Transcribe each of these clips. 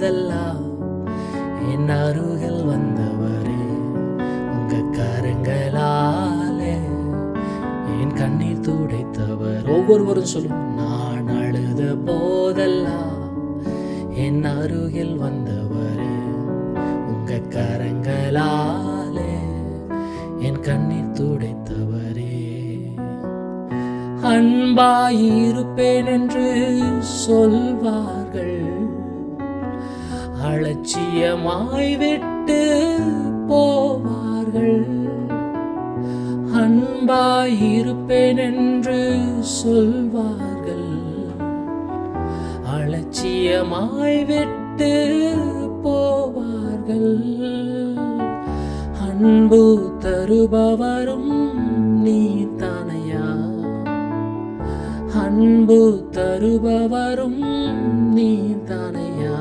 போதெல்லாம் என் அருகில் வந்தவரே, உங்க கரங்களாலே என் கண்ணீர் துடைத்தவர். ஒவ்வொருவரும் சொல்லும், நான் அழுத போதெல்லாம் என் அருகில் வந்தவரே, உங்க கரங்களாலே என் கண்ணீர் துடைத்தவரே. அன்பாயிருப்பேன் என்று சொல்வார்கள், அலட்சியமாய் விட்டு போவார்கள். அன்பாயிருப்பேன் என்று சொல்வார்கள், அலட்சியமாய் விட்டு போவார்கள். அன்பு தருபவரும் நீ தானையா, அன்பு தருபவரும் நீ தானையா.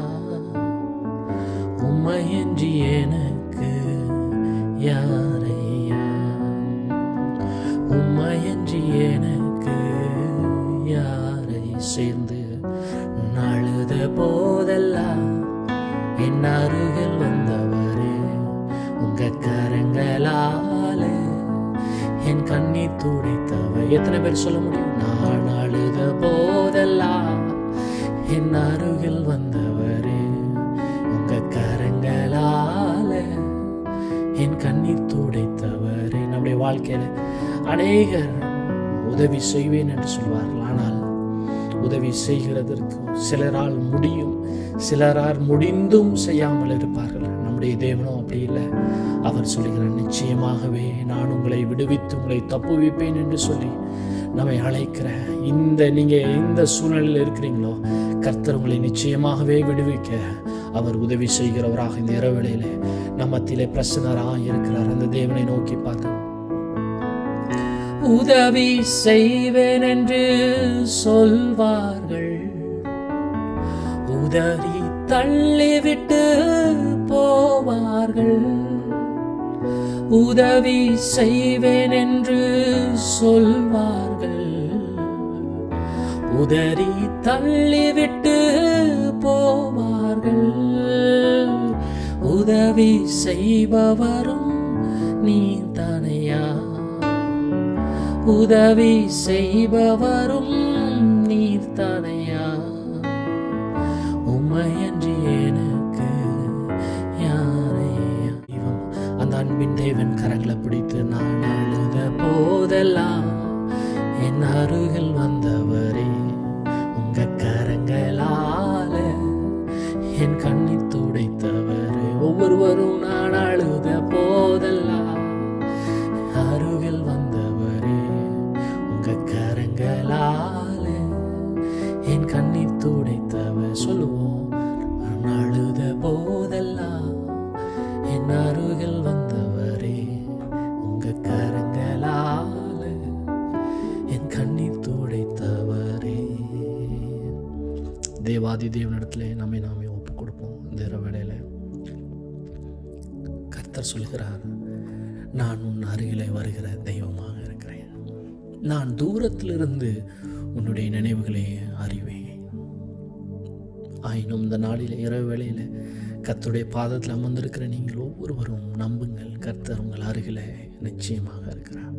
உம்மையன்றி எனக்கு யாரையா, உம்மையன்றி எனக்கு யாரை. சேர்ந்து அழுத போதெல்லாம் என் அருகில் வந்தவரே, உங்க கரங்களாலே என் கண்ணீர் துடைத்தவர். எத்தனை பேர் சொல்ல முடியும்? நான் அழுத போதெல்லாம் என் அருகில் வந்தவரே, உங்க கரங்களாலே என் கண்ணீர் துடைத்தவரே. நம்முடைய வாழ்க்கையில அநேகர் உதவி செய்வேன் என்று சொல்வார்கள், ஆனால் உதவி செய்கிறதற்கு சிலரால் முடியும், சிலரால் முடிந்தும் செய்யாமல் இருப்பார்கள். நம்முடைய தேவனோ அப்படி இல்லை. அவர் சொல்லுகிறார், நிச்சயமாகவே நான் உங்களை விடுவித்து உங்களை தப்புவிப்பேன் என்று சொல்லி நம்மை அழைக்கிற நீங்க எந்த சூழ்நிலையில் இருக்கிறீங்களோ, கர்த்தர் உங்களை நிச்சயமாகவே விடுவிக்க அவர் உதவி செய்கிறவராக இந்த இரவேளையிலே நம்மத்திலே பிரசன்னராக இருக்கிறார். அந்த தேவனை நோக்கி பார்த்து, உதவி செய்வேன் என்று சொல்வார்கள், உதறி தள்ளிவிட்டு போவார்கள். உதவி செய்வேன் என்று சொல்வார்கள், உதறி தள்ளிவிட்டு போவார்கள். உதவி செய்பவரும் நீ தானையா, உதவி செய்பவரும் நீர் தானையா. உம்மையன்றி எனக்கு யாரையா. அந்த அன்பின் தேவன் கரங்களை பிடித்து, நான் அழுத போதெல்லாம் என் அருகில் வந்தவரே, உங்க கரங்களால என் கண்ணீர் துடைத்தவரே. ஒவ்வொருவரும் நான் அழுத போதெல்லாம் அருகில் வந்தவரே, உங்க கரங்களால என் கண்ணீர் துடைத்தவர். சொல்லுவோம், நான் அழுத போதெல்லாம் என் அருகில் வந்தவரே, உங்க கரங்களால என் கண்ணீர் துடைத்தவரே. தேவாதி தேவனிடத்திலே நாமே ஒப்பு கொடுப்போம். இந்த வேளையில கர்த்தர் சொல்கிறார், நான் உன் அருகிலே வருகிற தெய்வமாக இருக்கிறேன். நான் தூரத்திலிருந்து உன்னுடைய நினைவுகளை அறிவேன். ஆயினும் இந்த நாளில் இரவு வேளையில கர்த்தருடைய பாதத்தில் அமர்ந்திருக்கிற நீங்கள் ஒவ்வொருவரும் நம்புங்கள், கர்த்தர் உங்கள் அருகிலே நிச்சயமாக இருக்கிறார்.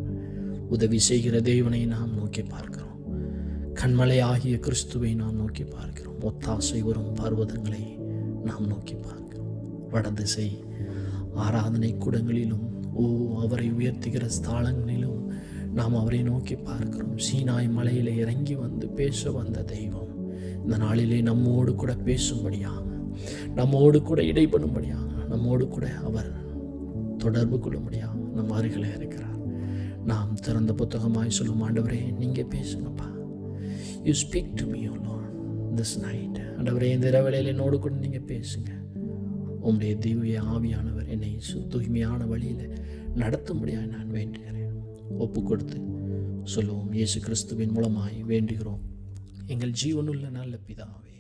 உதவி செய்கிற தேவனை நாம் நோக்கி பார்க்கிறோம். கண்மலை ஆகிய கிறிஸ்துவை நாம் நோக்கி பார்க்கிறோம். ஒத்தாசை வரும் பர்வதங்களை நாம் நோக்கி பார்க்கிறோம். வடதிசை ஆராதனை கூடங்களிலும் அவரை உயர்த்துகிற ஸ்தலங்களிலும் நாம் அவரை நோக்கி பார்க்கிறோம். சீனாய் மலையிலே இறங்கி வந்து பேச வந்த தெய்வம் இந்த நாளிலே நம்மோடு கூட பேசும்படியாக, நம்மோடு கூட இடைப்படும்படியாக, நம்மோடு கூட அவர் தொடர்பு கொள்ளும்படியாக நம் அருகிலே இருக்கிறார். நாம் திறந்த புத்தகமாய் சொல்லும், ஆண்டவரே நீங்க பேசுங்கப்பா. You speak to me O lord this night. ஆண்டவரே இந்த இரவேளையில என்னோடு கூட நீங்க பேசுங்க. உம்முடைய திவ்ய ஆவியானவர் என்னை தூய்மையான வழியில் நடத்தும்படியாக நான் வேண்டுகிறேன். ஒப்பு கொடுத்து சொல்லுவோம். இயேசு கிறிஸ்துவின் மூலமாய் வேண்டுகிறோம் எங்கள் ஜீவனுள்ள நல்ல பிதாவே.